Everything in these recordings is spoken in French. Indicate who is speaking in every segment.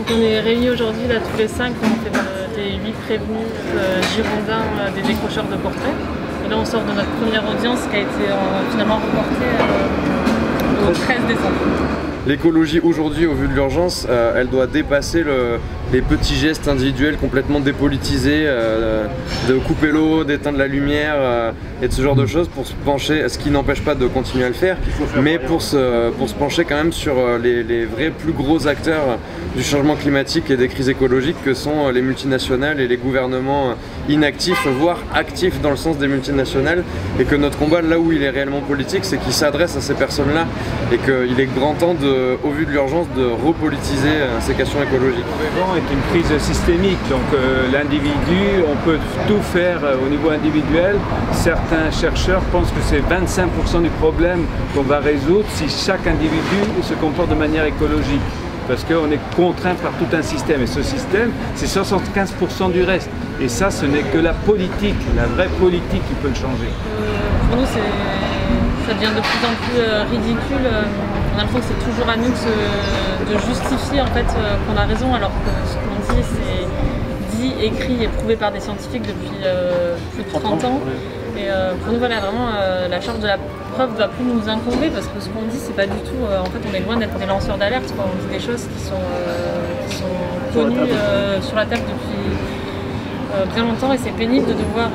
Speaker 1: Donc on est réunis aujourd'hui là tous les 5, on fait des 8 prévenus girondins des décrocheurs de portraits. Et là on sort de notre première audience qui a été finalement reportée au 13 décembre.
Speaker 2: L'écologie aujourd'hui, au vu de l'urgence, elle doit dépasser les petits gestes individuels complètement dépolitisés, de couper l'eau, d'éteindre la lumière et de ce genre de choses pour se pencher, ce qui n'empêche pas de continuer à le faire, mais pour se pencher quand même sur les vrais plus gros acteurs du changement climatique et des crises écologiques que sont les multinationales et les gouvernements inactifs, voire actifs dans le sens des multinationales, et que notre combat, là où il est réellement politique, c'est qu'il s'adresse à ces personnes-là et qu'il est grand temps, au vu de l'urgence, de repolitiser ces questions écologiques.
Speaker 3: Le est une crise systémique, donc l'individu, on peut tout faire au niveau individuel. Certains chercheurs pensent que c'est 25% du problème qu'on va résoudre si chaque individu se comporte de manière écologique. Parce qu'on est contraint par tout un système, et ce système, c'est 75% du reste. Et ça, ce n'est que la politique, la vraie politique qui peut le changer.
Speaker 1: Pour nous, ça devient de plus en plus ridicule. On a l'impression que c'est toujours à nous de justifier en fait, qu'on a raison, alors que ce qu'on dit, c'est dit, écrit et prouvé par des scientifiques depuis plus de 30 ans. Et pour nous, voilà, vraiment, la charge de la preuve ne doit plus nous incomber, parce que ce qu'on dit, c'est pas du tout. En fait, on est loin d'être des lanceurs d'alerte. On dit des choses qui sont connues sur la table depuis bien longtemps, et c'est pénible de devoir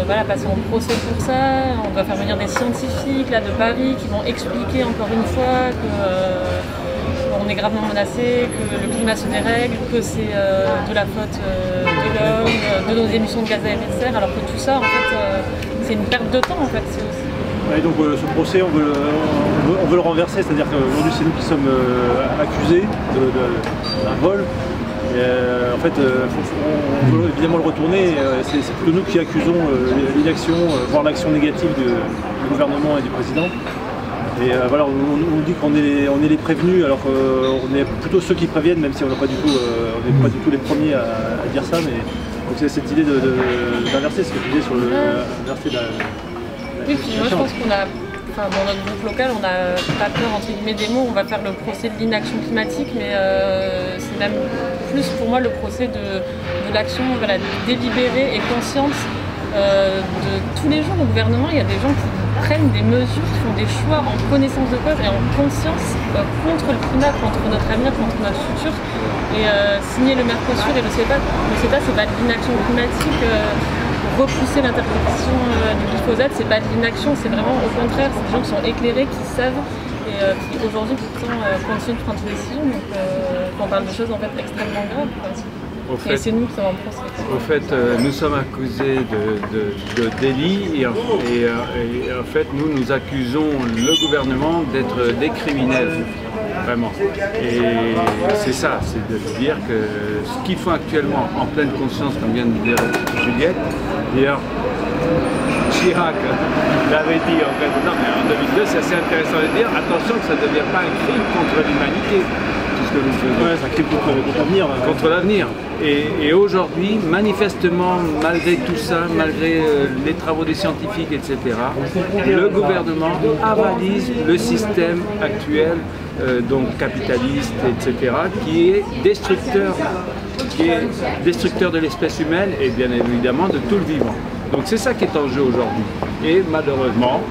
Speaker 1: voilà, passer en procès pour ça. On doit faire venir des scientifiques là, de Paris qui vont expliquer encore une fois qu'on est gravement menacé, que le climat se dérègle, que c'est de la faute de l'homme, de nos émissions de gaz à effet de serre, alors que tout ça, en fait, c'est une perte de temps. En fait,
Speaker 4: et donc ce procès, on veut le renverser, c'est-à-dire qu'aujourd'hui c'est nous qui sommes accusés d'un vol. En fait, on veut évidemment le retourner, c'est plutôt nous qui accusons l'inaction, voire l'action négative du gouvernement et du président. Et voilà, on dit qu'on est les prévenus, alors qu'on est plutôt ceux qui préviennent, même si on n'est pas du tout les premiers à dire ça. Mais donc c'est cette idée d'inverser ce que tu disais sur l'inverser de la.
Speaker 1: Oui, puis moi je pense qu'on a. Enfin, dans notre groupe local, on n'a pas peur entre guillemets des mots, on va faire le procès de l'inaction climatique, mais c'est même plus pour moi le procès de l'action voilà, délibérée et consciente de tous les jours au gouvernement. Il y a des gens qui prennent des mesures, qui font des choix en connaissance de cause et en conscience contre le climat, contre notre avenir, contre notre futur. Et signer le Mercosur et le CETA, c'est pas de l'inaction climatique. Repousser l'interdiction du glyphosate, c'est pas de l'inaction, c'est vraiment au contraire, c'est des gens qui sont éclairés, qui savent et qui aujourd'hui pourtant continuent de prendre des décisions. Donc on parle de choses en fait extrêmement graves. Et c'est nous qui sommes en procès.
Speaker 3: Au fait, nous sommes accusés de délit et en fait nous accusons le gouvernement d'être des criminels. Vraiment. Et c'est ça, c'est de dire que ce qu'ils font actuellement en pleine conscience, comme vient de dire Juliette, d'ailleurs Chirac l'avait dit en fait, non mais en 2002 c'est assez intéressant de dire, attention que ça ne devient pas un crime contre l'humanité, tout ce que nous faisons.
Speaker 4: Ouais, c'est un crime contre l'avenir.
Speaker 3: Contre l'avenir. Et aujourd'hui, manifestement, malgré tout ça, malgré les travaux des scientifiques, etc., le gouvernement avalise le système actuel, donc capitaliste, etc., qui est destructeur de l'espèce humaine et bien évidemment de tout le vivant. Donc c'est ça qui est en jeu aujourd'hui. Et malheureusement,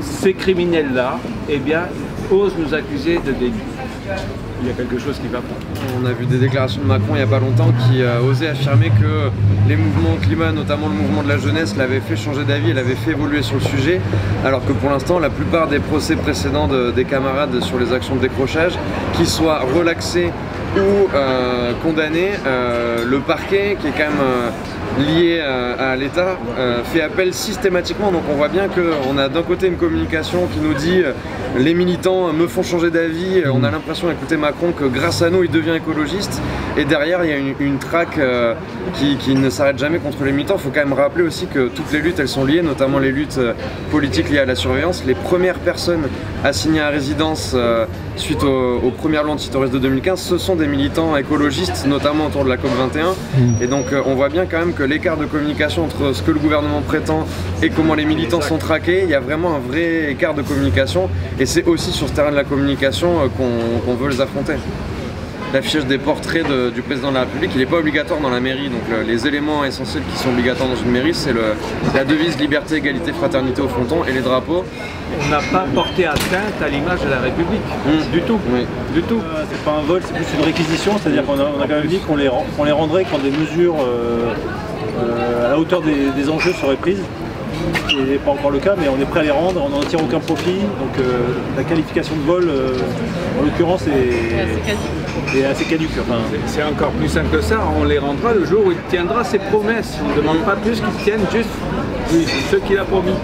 Speaker 3: ces criminels-là, eh bien, osent nous accuser de délit. Il y a quelque chose qui va pas.
Speaker 2: On a vu des déclarations de Macron il n'y a pas longtemps qui osait affirmer que les mouvements climat, notamment le mouvement de la jeunesse, l'avaient fait changer d'avis et l'avaient fait évoluer sur le sujet, alors que pour l'instant la plupart des procès précédents des camarades sur les actions de décrochage, qu'ils soient relaxés ou condamnés, le parquet, qui est quand même lié à l'État, fait appel systématiquement. Donc on voit bien qu'on a d'un côté une communication qui nous dit les militants me font changer d'avis, on a l'impression d'écouter Macron que grâce à nous il devient écologiste, et derrière il y a une traque qui ne s'arrête jamais contre les militants. Il faut quand même rappeler aussi que toutes les luttes elles sont liées, notamment les luttes politiques liées à la surveillance. Les premières personnes assignées à résidence suite aux premières lois antiterroristes de 2015, ce sont des militants écologistes, notamment autour de la COP21. Et donc on voit bien quand même que l'écart de communication entre ce que le gouvernement prétend et comment les militants sont traqués, il y a vraiment un vrai écart de communication, et c'est aussi sur ce terrain de la communication qu'on veut les affronter. l'affichage des portraits du président de la République, il n'est pas obligatoire dans la mairie. Donc les éléments essentiels qui sont obligatoires dans une mairie, c'est la devise liberté, égalité, fraternité au fronton et les drapeaux.
Speaker 3: On n'a pas porté atteinte à l'image de la République, du tout.
Speaker 2: Oui.
Speaker 3: Du tout.
Speaker 4: C'est pas un vol, c'est plus une réquisition, c'est-à-dire qu'on a quand même dit qu'on les rendrait quand des mesures à la hauteur des enjeux seraient prises. Ce n'est pas encore le cas, mais on est prêt à les rendre, on n'en tire aucun profit. Donc la qualification de vol, en l'occurrence, est assez caduque. Enfin,
Speaker 3: C'est encore plus simple que ça, on les rendra le jour où il tiendra ses promesses. On ne demande pas plus qu'il tienne juste ce qu'il a promis.